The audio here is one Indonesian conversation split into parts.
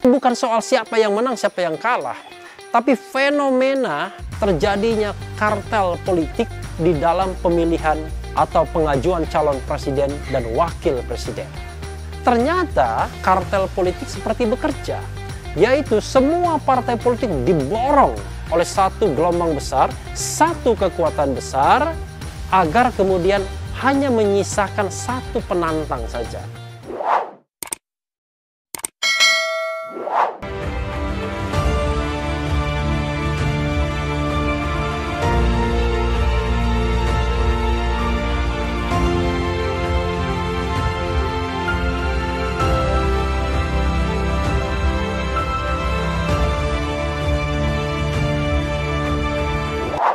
Bukan soal siapa yang menang, siapa yang kalah, tapi fenomena terjadinya kartel politik di dalam pemilihan atau pengajuan calon presiden dan wakil presiden. Ternyata kartel politik seperti bekerja, yaitu semua partai politik diborong oleh satu gelombang besar, satu kekuatan besar, agar kemudian hanya menyisakan satu penantang saja.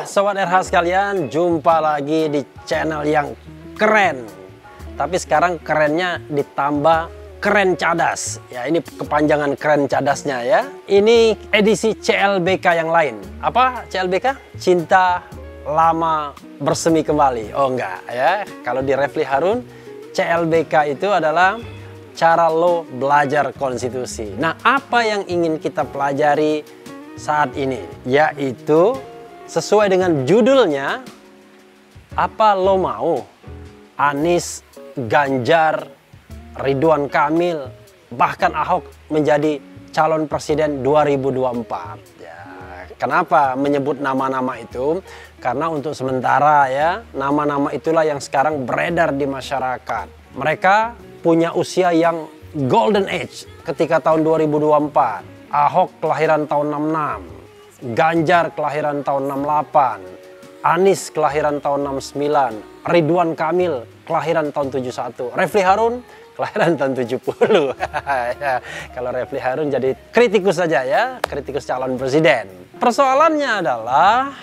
Sobat RH sekalian, jumpa lagi di channel yang keren. Tapi sekarang kerennya ditambah keren cadas. Ya, ini kepanjangan keren cadasnya ya. Ini edisi CLBK yang lain. Apa CLBK? Cinta Lama Bersemi Kembali. Oh enggak ya. Kalau di Refli Harun, CLBK itu adalah cara lo belajar konstitusi. Nah, apa yang ingin kita pelajari saat ini? Yaitu sesuai dengan judulnya, apa lo mau? Anies, Ganjar, Ridwan Kamil, bahkan Ahok menjadi calon presiden 2024. Ya, kenapa menyebut nama-nama itu? Karena untuk sementara ya, nama-nama itulah yang sekarang beredar di masyarakat. Mereka punya usia yang golden age ketika tahun 2024. Ahok kelahiran tahun 66. Ganjar kelahiran tahun 68, Anies kelahiran tahun 69, Ridwan Kamil kelahiran tahun 71, Refli Harun kelahiran tahun 70. Ya, kalau Refli Harun jadi kritikus saja ya, kritikus calon presiden. Persoalannya adalah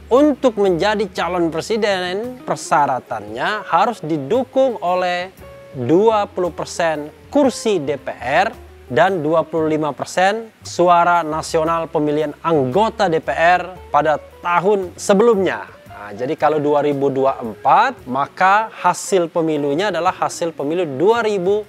untuk menjadi calon presiden persyaratannya harus didukung oleh 20% kursi DPR dan 25% suara nasional pemilihan anggota DPR pada tahun sebelumnya. Nah, jadi kalau 2024, maka hasil pemilunya adalah hasil pemilu 2019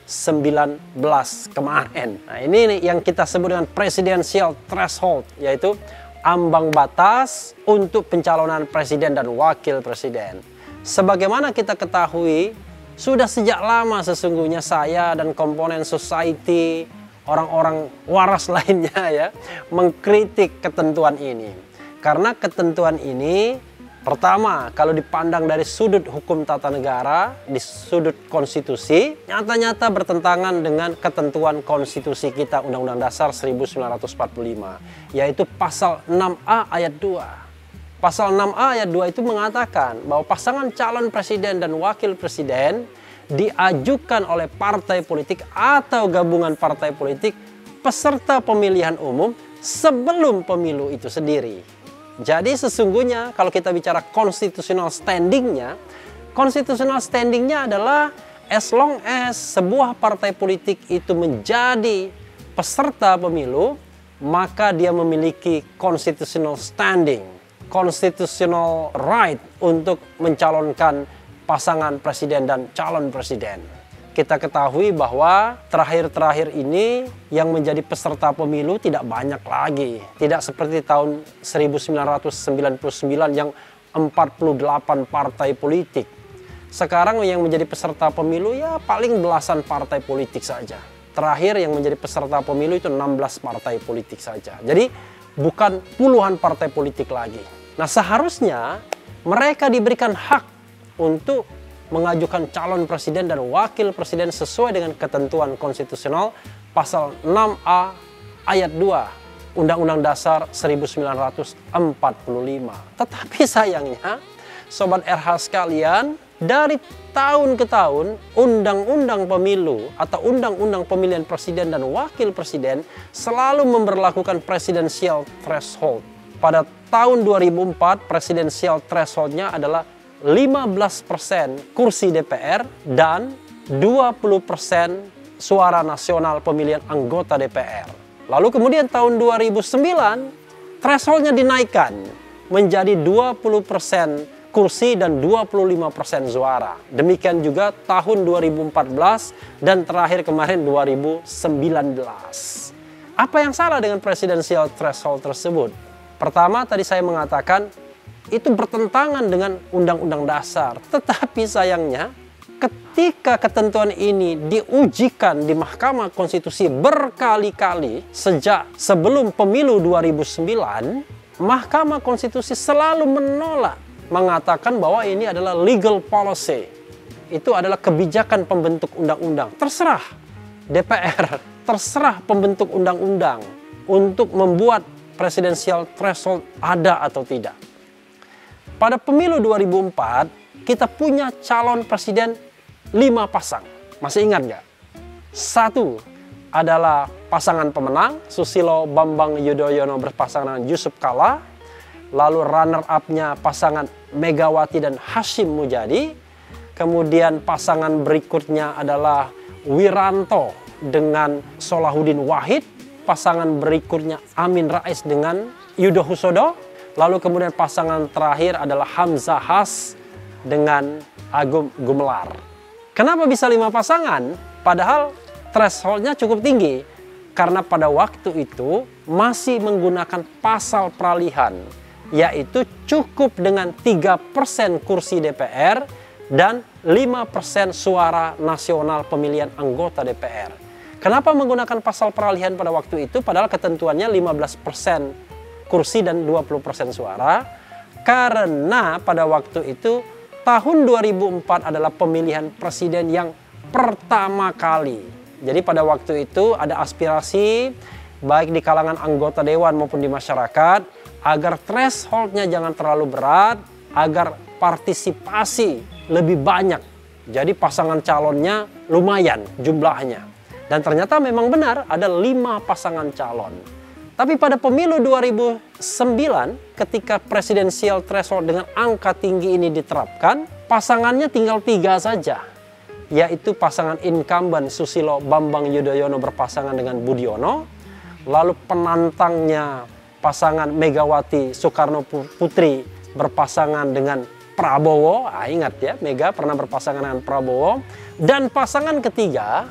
kemarin. Nah, ini yang kita sebut dengan presidential threshold, yaitu ambang batas untuk pencalonan presiden dan wakil presiden. Sebagaimana kita ketahui, sudah sejak lama sesungguhnya saya dan komponen society, orang-orang waras lainnya ya, mengkritik ketentuan ini. Karena ketentuan ini, pertama, kalau dipandang dari sudut hukum tata negara, di sudut konstitusi, nyata-nyata bertentangan dengan ketentuan konstitusi kita, Undang-Undang Dasar 1945, yaitu pasal 6A ayat 2. Pasal 6A ayat 2 itu mengatakan bahwa pasangan calon presiden dan wakil presiden diajukan oleh partai politik atau gabungan partai politik peserta pemilihan umum sebelum pemilu itu sendiri. Jadi sesungguhnya kalau kita bicara constitutional standingnya adalah as long as sebuah partai politik itu menjadi peserta pemilu, maka dia memiliki constitutional standing, constitutional right untuk mencalonkan pasangan presiden dan calon presiden. Kita ketahui bahwa terakhir-terakhir ini yang menjadi peserta pemilu tidak banyak lagi. Tidak seperti tahun 1999 yang 48 partai politik. Sekarang yang menjadi peserta pemilu ya paling belasan partai politik saja. Terakhir yang menjadi peserta pemilu itu 16 partai politik saja. Jadi bukan puluhan partai politik lagi. Nah, seharusnya mereka diberikan hak untuk mengajukan calon presiden dan wakil presiden sesuai dengan ketentuan konstitusional pasal 6A ayat 2 Undang-Undang Dasar 1945. Tetapi sayangnya, Sobat RH sekalian, dari tahun ke tahun undang-undang pemilu atau undang-undang pemilihan presiden dan wakil presiden selalu memberlakukan presidensial threshold. Pada tahun 2004 presidensial thresholdnya adalah 15% kursi DPR dan 20% suara nasional pemilihan anggota DPR. Lalu kemudian tahun 2009 thresholdnya dinaikkan menjadi 20% kursi dan 25% suara. Demikian juga tahun 2014 dan terakhir kemarin 2019. Apa yang salah dengan presidensial threshold tersebut? Pertama, tadi saya mengatakan itu bertentangan dengan Undang-Undang Dasar. Tetapi sayangnya, ketika ketentuan ini diujikan di Mahkamah Konstitusi berkali-kali sejak sebelum pemilu 2009, Mahkamah Konstitusi selalu menolak, mengatakan bahwa ini adalah legal policy. Itu adalah kebijakan pembentuk undang-undang. Terserah DPR, terserah pembentuk undang-undang untuk membuat presidensial threshold ada atau tidak. Pada pemilu 2004, kita punya calon presiden 5 pasang. Masih ingat nggak? 1 adalah pasangan pemenang, Susilo Bambang Yudhoyono berpasangan dengan Yusuf Kalla. Lalu runner up-nya pasangan Megawati dan Hashim Mujadi. Kemudian pasangan berikutnya adalah Wiranto dengan Solahuddin Wahid. Pasangan berikutnya Amin Rais dengan Yudo Husodo. Lalu kemudian pasangan terakhir adalah Hamzah Has dengan Agung Gumelar. Kenapa bisa 5 pasangan? Padahal thresholdnya cukup tinggi. Karena pada waktu itu masih menggunakan pasal peralihan. Yaitu cukup dengan 3% kursi DPR dan 5% suara nasional pemilihan anggota DPR. Kenapa menggunakan pasal peralihan pada waktu itu? Padahal ketentuannya 15% kursi dan 20% suara. Karena pada waktu itu tahun 2004 adalah pemilihan presiden yang pertama kali. Jadi pada waktu itu ada aspirasi baik di kalangan anggota dewan maupun di masyarakat agar thresholdnya jangan terlalu berat, agar partisipasi lebih banyak. Jadi pasangan calonnya lumayan jumlahnya. Dan ternyata memang benar ada 5 pasangan calon. Tapi pada pemilu 2009 ketika presidensial threshold dengan angka tinggi ini diterapkan, pasangannya tinggal 3 saja. Yaitu pasangan incumbent Susilo Bambang Yudhoyono berpasangan dengan Budiono. Lalu penantangnya pasangan Megawati Soekarno Putri berpasangan dengan Prabowo. Ingat ya, Mega pernah berpasangan dengan Prabowo. Dan pasangan ketiga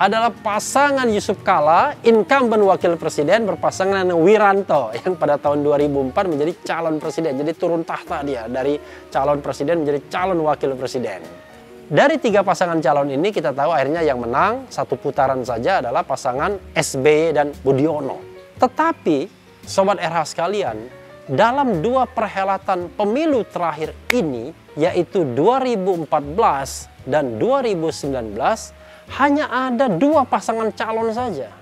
adalah pasangan Yusuf Kalla, incumbent wakil presiden berpasangan dengan Wiranto yang pada tahun 2004 menjadi calon presiden. Jadi turun tahta dia dari calon presiden menjadi calon wakil presiden. Dari 3 pasangan calon ini kita tahu akhirnya yang menang 1 putaran saja adalah pasangan SBY dan Budiono. Tetapi Sobat RH sekalian, dalam 2 perhelatan pemilu terakhir ini, yaitu 2014 dan 2019, hanya ada 2 pasangan calon saja.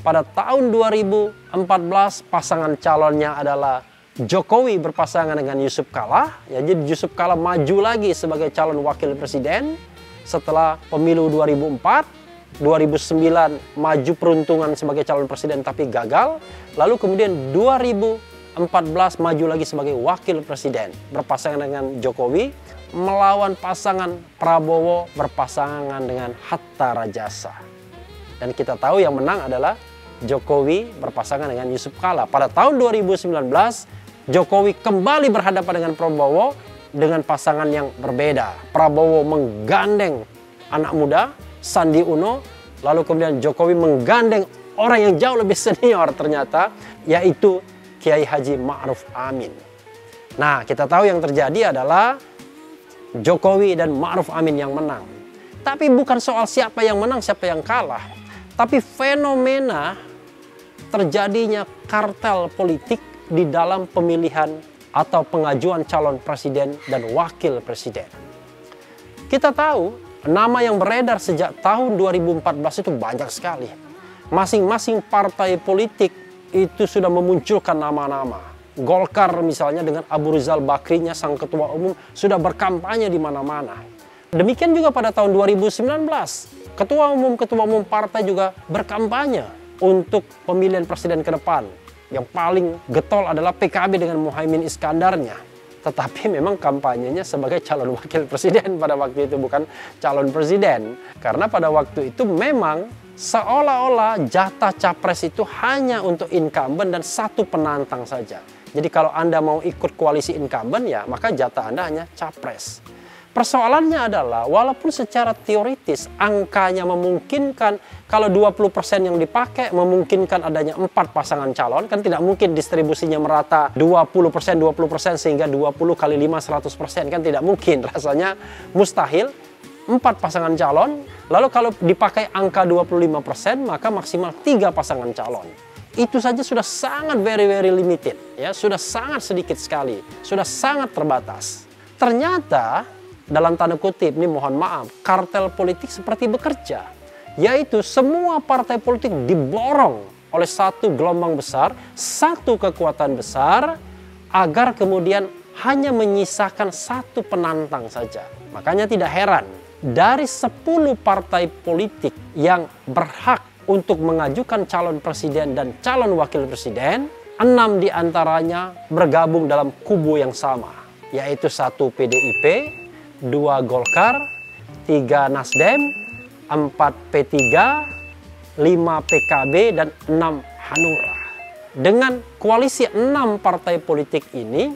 Pada tahun 2014 pasangan calonnya adalah Jokowi berpasangan dengan Yusuf Kalla. Ya, jadi Yusuf Kalla maju lagi sebagai calon wakil presiden setelah pemilu 2004. 2009 maju peruntungan sebagai calon presiden tapi gagal. Lalu kemudian 2014 maju lagi sebagai wakil presiden berpasangan dengan Jokowi melawan pasangan Prabowo berpasangan dengan Hatta Rajasa. Dan kita tahu yang menang adalah Jokowi berpasangan dengan Yusuf Kalla. Pada tahun 2019 Jokowi kembali berhadapan dengan Prabowo dengan pasangan yang berbeda. Prabowo menggandeng anak muda Sandi Uno, lalu kemudian Jokowi menggandeng orang yang jauh lebih senior ternyata, yaitu Kiai Haji Ma'ruf Amin. Nah, kita tahu yang terjadi adalah Jokowi dan Ma'ruf Amin yang menang. Tapi bukan soal siapa yang menang, siapa yang kalah. Tapi fenomena terjadinya kartel politik di dalam pemilihan atau pengajuan calon presiden dan wakil presiden. Kita tahu nama yang beredar sejak tahun 2014 itu banyak sekali. Masing-masing partai politik itu sudah memunculkan nama-nama. Golkar misalnya dengan Abu Rizal Bakrinya sang ketua umum sudah berkampanye di mana-mana. Demikian juga pada tahun 2019. Ketua umum partai juga berkampanye untuk pemilihan presiden ke depan. Yang paling getol adalah PKB dengan Muhaimin Iskandarnya. Tetapi memang kampanyenya sebagai calon wakil presiden pada waktu itu, bukan calon presiden. Karena pada waktu itu memang seolah-olah jatah capres itu hanya untuk incumbent dan 1 penantang saja. Jadi kalau Anda mau ikut koalisi incumbent ya maka jatah Anda hanya capres. Persoalannya adalah walaupun secara teoritis angkanya memungkinkan, kalau 20% yang dipakai memungkinkan adanya 4 pasangan calon, kan tidak mungkin distribusinya merata 20% sehingga 20 kali 5 100%, kan tidak mungkin, rasanya mustahil. 4 pasangan calon, lalu kalau dipakai angka 25% maka maksimal 3 pasangan calon. Itu saja sudah sangat very limited, ya, sudah sangat sedikit sekali, sudah sangat terbatas. Ternyata dalam tanda kutip, ini mohon maaf, kartel politik seperti bekerja. Yaitu semua partai politik diborong oleh satu gelombang besar, satu kekuatan besar, agar kemudian hanya menyisakan satu penantang saja. Makanya tidak heran, dari 10 partai politik yang berhak untuk mengajukan calon presiden dan calon wakil presiden, 6 diantaranya bergabung dalam kubu yang sama, yaitu 1 PDIP, 2 Golkar, 3 Nasdem, 4 P3, 5 PKB, dan 6 Hanura. Dengan koalisi 6 partai politik ini,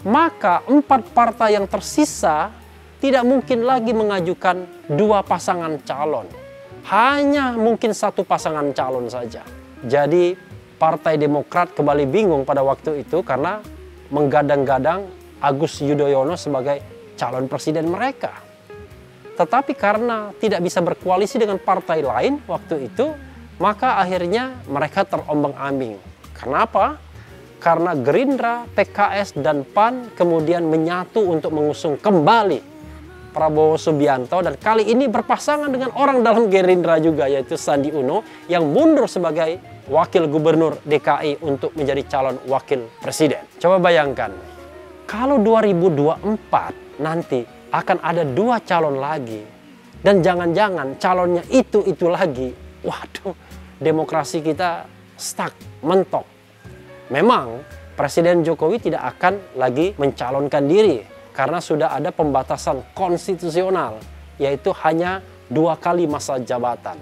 maka 4 partai yang tersisa tidak mungkin lagi mengajukan 2 pasangan calon. Hanya mungkin 1 pasangan calon saja. Jadi Partai Demokrat kembali bingung pada waktu itu karena menggadang-gadang Agus Yudhoyono sebagai calon presiden mereka. Tetapi karena tidak bisa berkoalisi dengan partai lain waktu itu, maka akhirnya mereka terombang-ambing. Kenapa? Karena Gerindra, PKS, dan PAN kemudian menyatu untuk mengusung kembali Prabowo Subianto, dan kali ini berpasangan dengan orang dalam Gerindra juga, yaitu Sandi Uno yang mundur sebagai wakil gubernur DKI untuk menjadi calon wakil presiden. Coba bayangkan, kalau 2024 nanti akan ada 2 calon lagi, dan jangan-jangan calonnya itu lagi, waduh, demokrasi kita stuck, mentok. Memang Presiden Jokowi tidak akan lagi mencalonkan diri karena sudah ada pembatasan konstitusional, yaitu hanya 2 kali masa jabatan.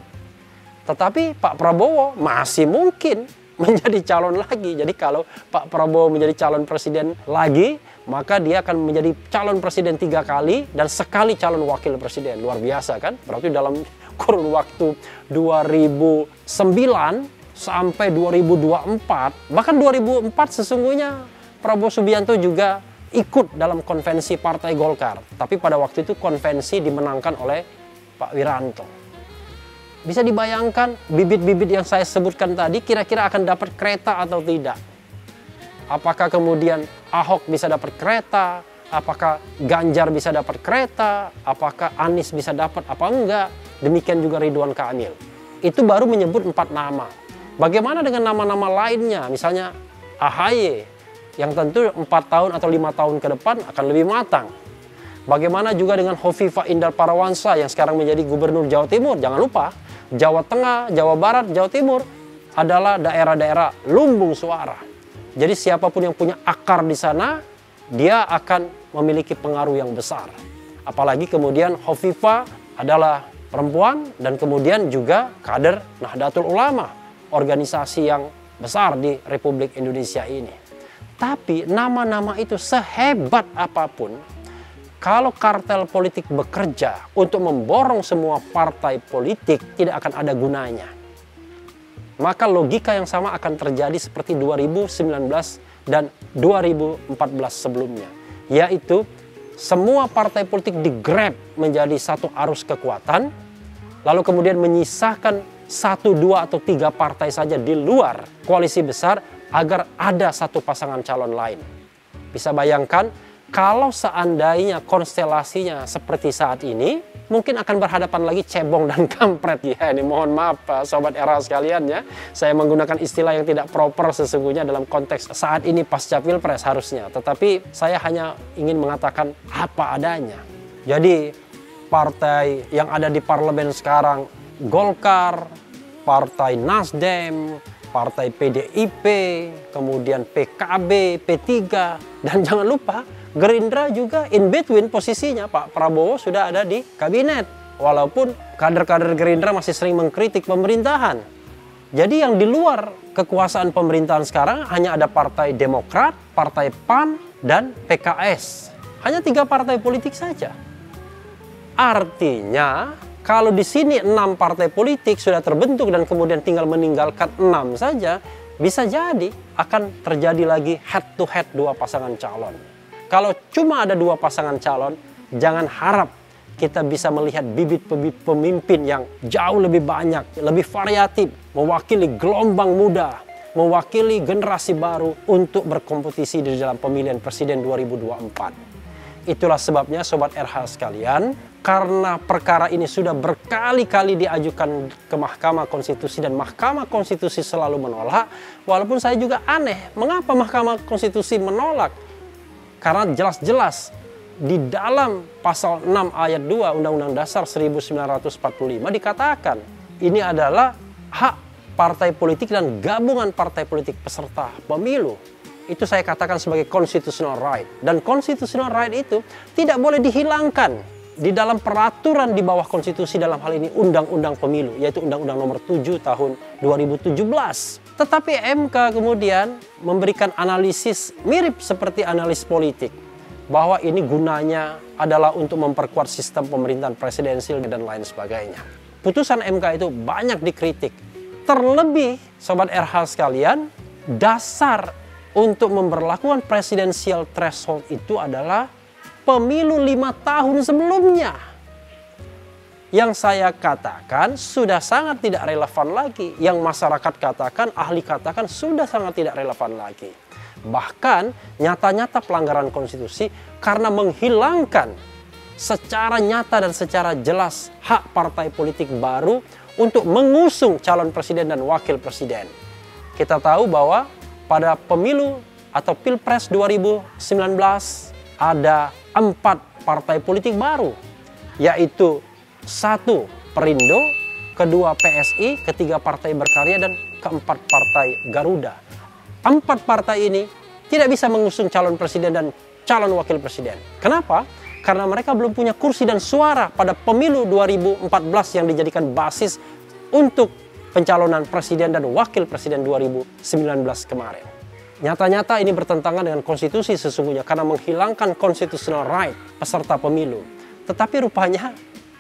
Tetapi Pak Prabowo masih mungkin menjadi calon lagi. Jadi kalau Pak Prabowo menjadi calon presiden lagi, maka dia akan menjadi calon presiden 3 kali dan sekali calon wakil presiden. Luar biasa kan? Berarti dalam kurun waktu 2009 sampai 2024, bahkan 2004 sesungguhnya Prabowo Subianto juga ikut dalam konvensi Partai Golkar. Tapi pada waktu itu konvensi dimenangkan oleh Pak Wiranto. Bisa dibayangkan bibit-bibit yang saya sebutkan tadi kira-kira akan dapat kereta atau tidak? Apakah kemudian Ahok bisa dapat kereta? Apakah Ganjar bisa dapat kereta? Apakah Anies bisa dapat apa enggak? Demikian juga Ridwan Kamil. Itu baru menyebut 4 nama. Bagaimana dengan nama-nama lainnya? Misalnya AHY yang tentu 4 tahun atau 5 tahun ke depan akan lebih matang. Bagaimana juga dengan Hovifah Indar Parawansa yang sekarang menjadi gubernur Jawa Timur? Jangan lupa, Jawa Tengah, Jawa Barat, Jawa Timur adalah daerah-daerah lumbung suara. Jadi siapapun yang punya akar di sana, dia akan memiliki pengaruh yang besar. Apalagi kemudian Hovifah adalah perempuan dan kemudian juga kader Nahdlatul Ulama, organisasi yang besar di Republik Indonesia ini. Tapi nama-nama itu sehebat apapun, kalau kartel politik bekerja untuk memborong semua partai politik, tidak akan ada gunanya. Maka logika yang sama akan terjadi seperti 2019 dan 2014 sebelumnya. Yaitu semua partai politik digrab menjadi satu arus kekuatan, lalu kemudian menyisakan 1, 2, atau 3 partai saja di luar koalisi besar agar ada satu pasangan calon lain. Bisa bayangkan, kalau seandainya konstelasinya seperti saat ini, mungkin akan berhadapan lagi cebong dan kampret. Ya, ini mohon maaf Sobat Era sekalian ya. Saya menggunakan istilah yang tidak proper sesungguhnya dalam konteks saat ini pasca Pilpres harusnya. Tetapi saya hanya ingin mengatakan apa adanya. Jadi partai yang ada di parlemen sekarang, Golkar, Partai Nasdem, Partai PDIP, kemudian PKB, P3, dan jangan lupa Gerindra juga in between posisinya. Pak Prabowo sudah ada di kabinet. Walaupun kader-kader Gerindra masih sering mengkritik pemerintahan. Jadi yang di luar kekuasaan pemerintahan sekarang hanya ada Partai Demokrat, Partai PAN, dan PKS. Hanya 3 partai politik saja. Artinya, kalau di sini 6 partai politik sudah terbentuk dan kemudian tinggal meninggalkan 6 saja, bisa jadi akan terjadi lagi head to head 2 pasangan calon. Kalau cuma ada 2 pasangan calon, jangan harap kita bisa melihat bibit-bibit pemimpin yang jauh lebih banyak, lebih variatif, mewakili gelombang muda, mewakili generasi baru untuk berkompetisi di dalam pemilihan presiden 2024. Itulah sebabnya Sobat RH sekalian, karena perkara ini sudah berkali-kali diajukan ke Mahkamah Konstitusi dan Mahkamah Konstitusi selalu menolak, walaupun saya juga aneh, mengapa Mahkamah Konstitusi menolak? Karena jelas-jelas di dalam pasal 6 ayat 2 Undang-Undang Dasar 1945 dikatakan ini adalah hak partai politik dan gabungan partai politik peserta pemilu. Itu saya katakan sebagai constitutional right. Dan constitutional right itu tidak boleh dihilangkan di dalam peraturan di bawah konstitusi, dalam hal ini Undang-Undang Pemilu, yaitu Undang-Undang Nomor 7 Tahun 2017. Tetapi MK kemudian memberikan analisis mirip seperti analis politik, bahwa ini gunanya adalah untuk memperkuat sistem pemerintahan presidensil dan lain sebagainya. Putusan MK itu banyak dikritik. Terlebih, Sobat RH sekalian, dasar untuk memberlakukan presidensial threshold itu adalah pemilu 5 tahun sebelumnya. Yang saya katakan sudah sangat tidak relevan lagi. Yang masyarakat katakan, ahli katakan sudah sangat tidak relevan lagi. Bahkan nyata-nyata pelanggaran konstitusi karena menghilangkan secara nyata dan secara jelas hak partai politik baru untuk mengusung calon presiden dan wakil presiden. Kita tahu bahwa pada pemilu atau Pilpres 2019 ada 4 partai politik baru, yaitu 1 Perindo, 2 PSI, 3 Partai Berkarya, dan 4 Partai Garuda. 4 partai ini tidak bisa mengusung calon presiden dan calon wakil presiden. Kenapa? Karena mereka belum punya kursi dan suara pada pemilu 2014 yang dijadikan basis untuk pencalonan presiden dan wakil presiden 2019 kemarin. Nyata-nyata ini bertentangan dengan konstitusi sesungguhnya karena menghilangkan constitutional right peserta pemilu. Tetapi rupanya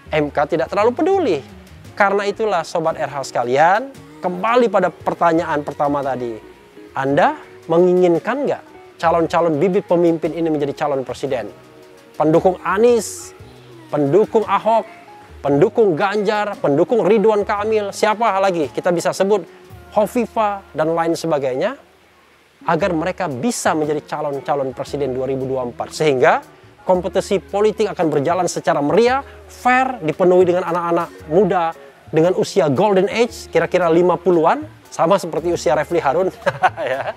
MK tidak terlalu peduli. Karena itulah Sobat RH sekalian, kembali pada pertanyaan pertama tadi. Anda menginginkan nggak calon-calon bibit pemimpin ini menjadi calon presiden? Pendukung Anies, pendukung Ahok, pendukung Ganjar, pendukung Ridwan Kamil, siapa lagi kita bisa sebut, Hovifah dan lain sebagainya, agar mereka bisa menjadi calon-calon presiden 2024. Sehingga kompetisi politik akan berjalan secara meriah, fair, dipenuhi dengan anak-anak muda dengan usia golden age, kira-kira 50-an, sama seperti usia Refli Harun. Ya.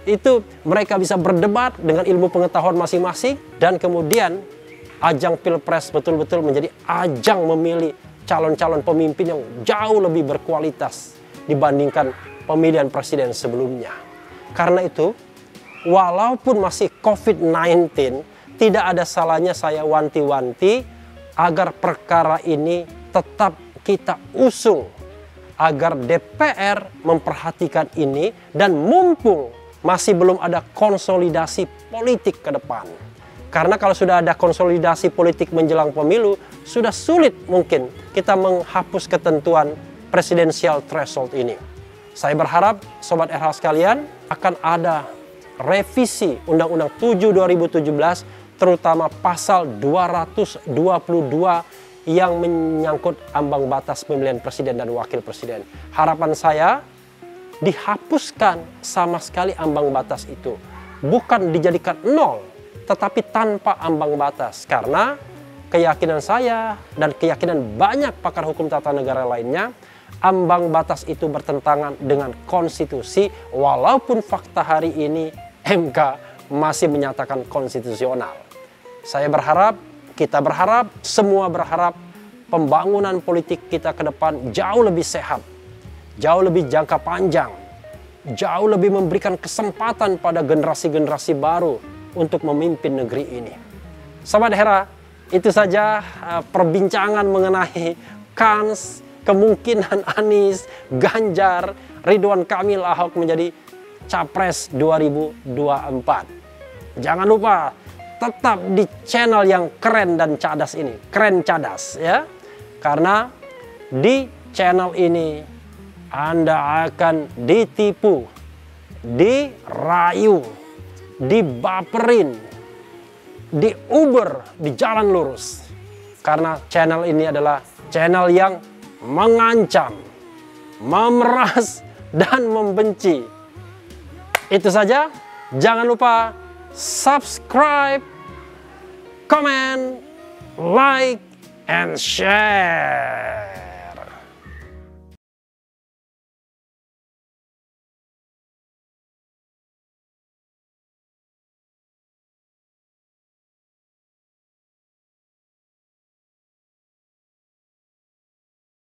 Itu mereka bisa berdebat dengan ilmu pengetahuan masing-masing, dan kemudian ajang Pilpres betul-betul menjadi ajang memilih calon-calon pemimpin yang jauh lebih berkualitas dibandingkan pemilihan presiden sebelumnya. Karena itu, walaupun masih COVID-19, tidak ada salahnya saya wanti-wanti agar perkara ini tetap kita usung, agar DPR memperhatikan ini, dan mumpung masih belum ada konsolidasi politik ke depan. Karena kalau sudah ada konsolidasi politik menjelang pemilu, sudah sulit mungkin kita menghapus ketentuan presidensial threshold ini. Saya berharap Sobat RH sekalian akan ada revisi Undang-Undang 7 2017, terutama pasal 222 yang menyangkut ambang batas pemilihan presiden dan wakil presiden. Harapan saya dihapuskan sama sekali ambang batas itu. Bukan dijadikan 0, tetapi tanpa ambang batas. Karena keyakinan saya dan keyakinan banyak pakar hukum tata negara lainnya, ambang batas itu bertentangan dengan konstitusi, walaupun fakta hari ini MK masih menyatakan konstitusional. Saya berharap, kita berharap, semua berharap pembangunan politik kita ke depan jauh lebih sehat, jauh lebih jangka panjang, jauh lebih memberikan kesempatan pada generasi-generasi baru untuk memimpin negeri ini. Sobat Hera, itu saja perbincangan mengenai kans, kemungkinan Anies, Ganjar, Ridwan Kamil, Ahok menjadi Capres 2024. Jangan lupa tetap di channel yang keren dan cadas ini, keren cadas ya. Karena di channel ini Anda akan ditipu, dirayu, dibaperin, diuber di jalan lurus. Karena channel ini adalah channel yang mengancam, memeras, dan membenci. Itu saja. Jangan lupa subscribe, comment, like, and share.